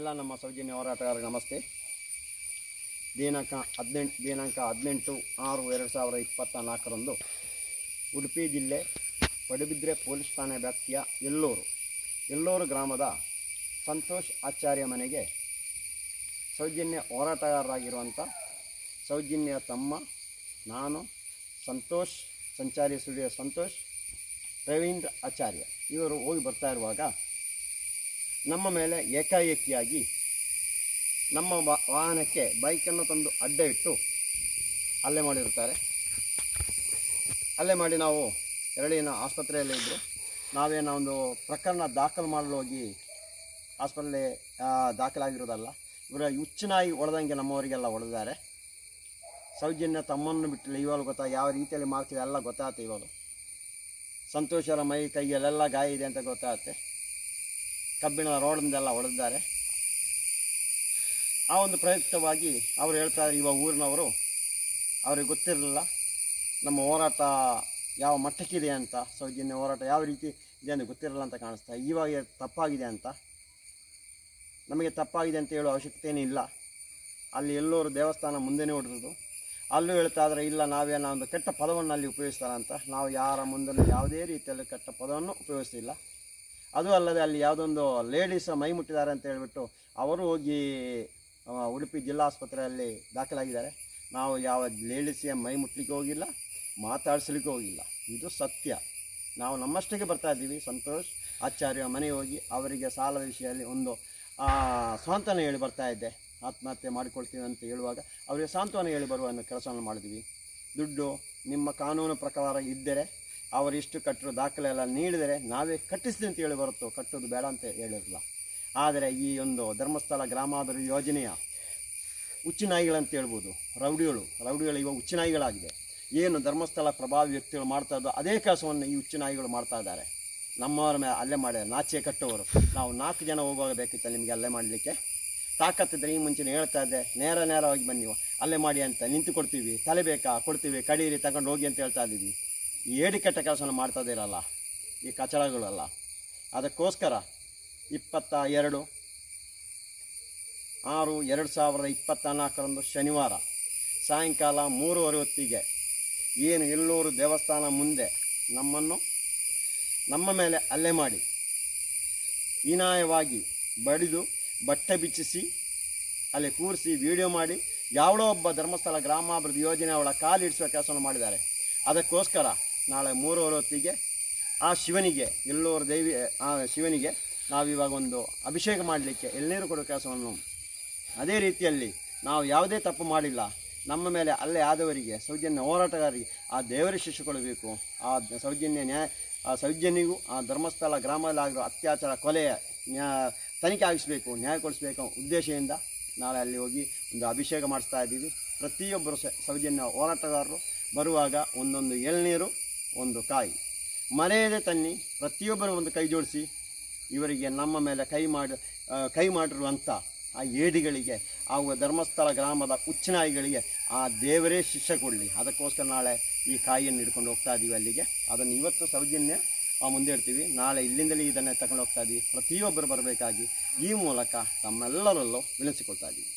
ಎಲ್ಲ ನಮ್ಮ ಸೌಜನ್ಯ ಹೋರಾಟಗಾರರಿಗೆ ನಮಸ್ತೆ. ದಿನಾಂಕ 18/6/2024 ಉಡುಪಿ ಜಿಲ್ಲೆ ಪಡುಬಿದ್ರೆ ಪೊಲೀಸ್ ಠಾಣೆ ವ್ಯಾಪ್ತಿಯ ಎಲ್ಲೂರು ಗ್ರಾಮದ ಸಂತೋಷ್ ಆಚಾರ್ಯ ಮನೆಗೆ ಸೌಜನ್ಯ ಹೋರಾಟಗಾರರಾಗಿರುವಂಥ ಸೌಜನ್ಯ ತಮ್ಮ ನಾನು ಸಂತೋಷ್ ಸಂಚಾರಿ ಸ್ಟುಡಿಯೋ ಸಂತೋಷ್ ರವೀಂದ್ರ ಆಚಾರ್ಯ ಇವರು ಹೋಗಿ ಬರ್ತಾ ಇರುವಾಗ ನಮ್ಮ ಮೇಲೆ ಏಕಾಏಕಿಯಾಗಿ ನಮ್ಮ ವಾಹನಕ್ಕೆ ಬೈಕನ್ನು ತಂದು ಅಡ್ಡ ಇಟ್ಟು ಹಲ್ಲೆ ಮಾಡಿರುತ್ತಾರೆ. ಹಲ್ಲೆ ಮಾಡಿ ನಾವು ಎರಡಿನ ಆಸ್ಪತ್ರೆಯಲ್ಲೇ ಇದ್ದರು. ನಾವೇನೋ ಒಂದು ಪ್ರಕರಣ ದಾಖಲು ಮಾಡಲು ಹೋಗಿ ಆಸ್ಪತ್ರೆ ದಾಖಲಾಗಿರೋದಲ್ಲ. ಇವರ ಹುಚ್ಚನಾಗಿ ಹೊಡೆದಂಗೆ ನಮ್ಮವರಿಗೆಲ್ಲ ಹೊಡೆದಿದ್ದಾರೆ. ಸೌಜನ್ಯ ತಮ್ಮನ್ನು ಬಿಟ್ಟಿಲ್ಲ. ಇವಾಗ ಯಾವ ರೀತಿಯಲ್ಲಿ ಮಾಡ್ತಿದೆ ಎಲ್ಲ ಗೊತ್ತಾಗುತ್ತೆ. ಇವಾಗ ಸಂತೋಷರ ಮೈ ಕೈಯಲ್ಲೆಲ್ಲ ಗಾಯ ಇದೆ ಅಂತ ಗೊತ್ತಾಗುತ್ತೆ. ಕಬ್ಬಿಣದ ರೋಡ್ನಿಂದೆಲ್ಲ ಹೊಡೆದಿದ್ದಾರೆ. ಆ ಒಂದು ಪ್ರಯುಕ್ತವಾಗಿ ಅವರು ಹೇಳ್ತಾರೆ, ಇವಾಗ ಊರಿನವರು ಅವ್ರಿಗೆ ಗೊತ್ತಿರಲಿಲ್ಲ ನಮ್ಮ ಹೋರಾಟ ಯಾವ ಮಟ್ಟಕ್ಕಿದೆ ಅಂತ, ಸೌಜನ್ಯ ಹೋರಾಟ ಯಾವ ರೀತಿ ಇದೆ ಅಂತ ಗೊತ್ತಿರಲಿಲ್ಲ ಅಂತ ಕಾಣಿಸ್ತಾ. ಇವಾಗ ತಪ್ಪಾಗಿದೆ ಅಂತ, ನಮಗೆ ತಪ್ಪಾಗಿದೆ ಅಂತ ಹೇಳೋ ಅವಶ್ಯಕತೆಯೇ ಇಲ್ಲ. ಅಲ್ಲಿ ಎಲ್ಲೂರು ದೇವಸ್ಥಾನ ಮುಂದೆನೇ ಹೊಡೆದು ಅಲ್ಲೂ ಹೇಳ್ತಾ ಇದ್ರೆ ಇಲ್ಲ ನಾವೇನೋ ಒಂದು ಕೆಟ್ಟ ಪದವನ್ನು ಅಲ್ಲಿ ಉಪಯೋಗಿಸ್ತಾರಂತ. ನಾವು ಯಾರ ಮುಂದೂ ಯಾವುದೇ ರೀತಿಯಲ್ಲಿ ಕೆಟ್ಟ ಪದವನ್ನು ಉಪಯೋಗಿಸ್ತಿಲ್ಲ. ಅದು ಅಲ್ಲದೆ ಅಲ್ಲಿ ಯಾವುದೊಂದು ಲೇಡೀಸ್ ಮೈ ಮುಟ್ಟಿದ್ದಾರೆ ಅಂತ ಹೇಳಿಬಿಟ್ಟು ಅವರು ಹೋಗಿ ಉಡುಪಿ ಜಿಲ್ಲಾ ಆಸ್ಪತ್ರೆಯಲ್ಲಿ ದಾಖಲಾಗಿದ್ದಾರೆ. ನಾವು ಯಾವ ಲೇಡೀಸ್ಗೆ ಮೈ ಮುಟ್ಟಲಿಕ್ಕೆ ಹೋಗಿಲ್ಲ, ಮಾತಾಡಿಸ್ಲಿಕ್ಕೆ ಹೋಗಿಲ್ಲ. ಇದು ಸತ್ಯ. ನಾವು ನಮ್ಮಷ್ಟಕ್ಕೆ ಬರ್ತಾ ಇದ್ದೀವಿ. ಸಂತೋಷ್ ಆಚಾರ್ಯ ಮನೆಗೆ ಹೋಗಿ ಅವರಿಗೆ ಸಾಲದ ವಿಷಯದಲ್ಲಿ ಒಂದು ಸಾಂತ್ವನ ಹೇಳಿ ಬರ್ತಾ ಇದ್ದೆ. ಆತ್ಮಹತ್ಯೆ ಮಾಡಿಕೊಳ್ತೀವಿ ಅಂತ ಹೇಳುವಾಗ ಅವರಿಗೆ ಸಾಂತ್ವನ ಹೇಳಿ ಬರುವ ಕೆಲಸವನ್ನು ಮಾಡಿದ್ವಿ. ದುಡ್ಡು ನಿಮ್ಮ ಕಾನೂನು ಪ್ರಕಾರ ಇದ್ದರೆ ಅವರು ಇಷ್ಟು ಕಟ್ಟರು ದಾಖಲೆ ಎಲ್ಲ ನೀಡಿದರೆ ನಾವೇ ಕಟ್ಟಿಸ್ತೀವಿ ಅಂತ ಹೇಳಿ ಬರುತ್ತೋ, ಕಟ್ಟೋದು ಬೇಡ ಅಂತ ಹೇಳಿರಲಿಲ್ಲ. ಆದರೆ ಈ ಒಂದು ಧರ್ಮಸ್ಥಳ ಗ್ರಾಮಾಭಿವೃದ್ಧಿ ಯೋಜನೆಯ ಹುಚ್ಚುನಾಯಿಗಳಂತ ಹೇಳ್ಬೋದು, ರೌಡಿಗಳು ಇವಾಗ ಹುಚ್ಚುನಾಯಿಗಳಾಗಿದೆ. ಏನು ಧರ್ಮಸ್ಥಳ ಪ್ರಭಾವಿ ವ್ಯಕ್ತಿಗಳು ಮಾಡ್ತಾ ಇದ್ದೋ ಅದೇ ಕೆಲಸವನ್ನು ಈ ಹುಚ್ಚುನಾಯಿಗಳು ಮಾಡ್ತಾ ಇದ್ದಾರೆ. ನಮ್ಮವರ ಮೇಲೆ ಅಲ್ಲೇ ಮಾಡ್ಯಾರ. ನಾಚೆ ಕಟ್ಟುವವರು. ನಾವು 4 ಜನ ಹೋಗುವಾಗ ಬೇಕಿತ್ತು ನಿಮಗೆ ಅಲ್ಲೇ ಮಾಡಲಿಕ್ಕೆ. ತಾಕತ್ತಿದ್ರೆ ಈ ಮುಂಚೆನೇ ಹೇಳ್ತಾ ಇದ್ದೆ, ನೇರವಾಗಿ ಬನ್ನಿ ನೀವು ಅಲ್ಲೇ ಮಾಡಿ ಅಂತ ನಿಂತು ಕೊಡ್ತೀವಿ. ತಲೆ ಬೇಕಾ ಕೊಡ್ತೀವಿ, ಕಡೀರಿ ತಗೊಂಡು ಹೋಗಿ ಅಂತ ಹೇಳ್ತಾ ಇದ್ದೀವಿ. ಈ ಏಡಿಕೆಟ್ಟ ಕೆಲಸನ ಮಾಡ್ತಾ ಇದ್ದೀರಲ್ಲ ಈ ಕಚಡಗಳಲ್ಲ. ಅದಕ್ಕೋಸ್ಕರ 22/6/2024 ಶನಿವಾರ ಸಾಯಂಕಾಲ 3:30 ಹೊತ್ತಿಗೆ ಏನು ಎಲ್ಲೂರು ದೇವಸ್ಥಾನ ಮುಂದೆ ನಮ್ಮ ಮೇಲೆ ಹಲ್ಲೆ ಮಾಡಿ ಹೀನಾಯವಾಗಿ ಬಡಿದು ಬಟ್ಟೆ ಬಿಚ್ಚಿಸಿ ಅಲ್ಲಿ ಕೂರಿಸಿ ವಿಡಿಯೋ ಮಾಡಿ ಯಾವುದೋ ಒಬ್ಬ ಧರ್ಮಸ್ಥಳ ಗ್ರಾಮಾಭಿವೃದ್ಧಿ ಯೋಜನೆ ಅವಳ ಕಾಲಿಡಿಸುವ ಕೆಲಸವನ್ನು ಮಾಡಿದ್ದಾರೆ. ಅದಕ್ಕೋಸ್ಕರ ನಾಳೆ 3:30 ಹೊತ್ತಿಗೆ ಆ ಶಿವನಿಗೆ ಎಲ್ಲೂರು ಶಿವನಿಗೆ ನಾವಿವಾಗ ಒಂದು ಅಭಿಷೇಕ ಮಾಡಲಿಕ್ಕೆ ಎಳ್ನೀರು ಕೊಡೋ ಕೆಲಸವನ್ನು, ಅದೇ ರೀತಿಯಲ್ಲಿ ನಾವು ಯಾವುದೇ ತಪ್ಪು ಮಾಡಿಲ್ಲ, ನಮ್ಮ ಮೇಲೆ ಅಲ್ಲೇ ಆದವರಿಗೆ ಸೌಜನ್ಯ ಹೋರಾಟಗಾರರಿಗೆ ಆ ದೇವರ ಶಿಕ್ಷೆ ಕೊಡಬೇಕು. ಆ ಸೌಜನ್ಯಗೂ ಆ ಧರ್ಮಸ್ಥಳ ಗ್ರಾಮದಲ್ಲಾಗಿರೋ ಅತ್ಯಾಚಾರ ಕೊಲೆಯ ತನಿಖೆ ಆಗಿಸಬೇಕು, ನ್ಯಾಯ ಕೊಡಿಸಬೇಕು ಉದ್ದೇಶದಿಂದ ನಾಳೆ ಅಲ್ಲಿ ಹೋಗಿ ಒಂದು ಅಭಿಷೇಕ ಮಾಡಿಸ್ತಾ ಇದ್ದೀವಿ. ಪ್ರತಿಯೊಬ್ಬರು ಸೌಜನ್ಯ ಹೋರಾಟಗಾರರು ಬರುವಾಗ ಒಂದೊಂದು ಎಳ್ನೀರು, ಒಂದು ಕಾಯಿ ಮರೆಯದೆ ತನ್ನಿ. ಪ್ರತಿಯೊಬ್ಬರು ಒಂದು ಕೈ ಜೋಡಿಸಿ ಇವರಿಗೆ ನಮ್ಮ ಮೇಲೆ ಕೈ ಮಾಡಿರುವಂಥ ಆ ಏಡಿಗಳಿಗೆ, ಆ ಧರ್ಮಸ್ಥಳ ಗ್ರಾಮದ ಹುಚ್ಚನಾಯಿಗಳಿಗೆ ಆ ದೇವರೇ ಶಿಕ್ಷೆ ಕೊಡಲಿ. ಅದಕ್ಕೋಸ್ಕರ ನಾಳೆ ಈ ಕಾಯಿಯನ್ನು ಹಿಡ್ಕೊಂಡು ಹೋಗ್ತಾ ಇದ್ದೀವಿ ಅಲ್ಲಿಗೆ. ಅದನ್ನು ಇವತ್ತು ಸೌಜನ್ಯ ಮುಂದೆ ಇಡ್ತೀವಿ. ನಾಳೆ ಇಲ್ಲಿಂದಲೇ ಇದನ್ನೇ ತಗೊಂಡು ಹೋಗ್ತಾ ಇದ್ದೀವಿ. ಪ್ರತಿಯೊಬ್ಬರು ಬರಬೇಕಾಗಿ ಈ ಮೂಲಕ ತಮ್ಮೆಲ್ಲರಲ್ಲೂ ವಿನಂತಿಸಿಕೊಳ್ತಾ ಇದ್ದೀವಿ.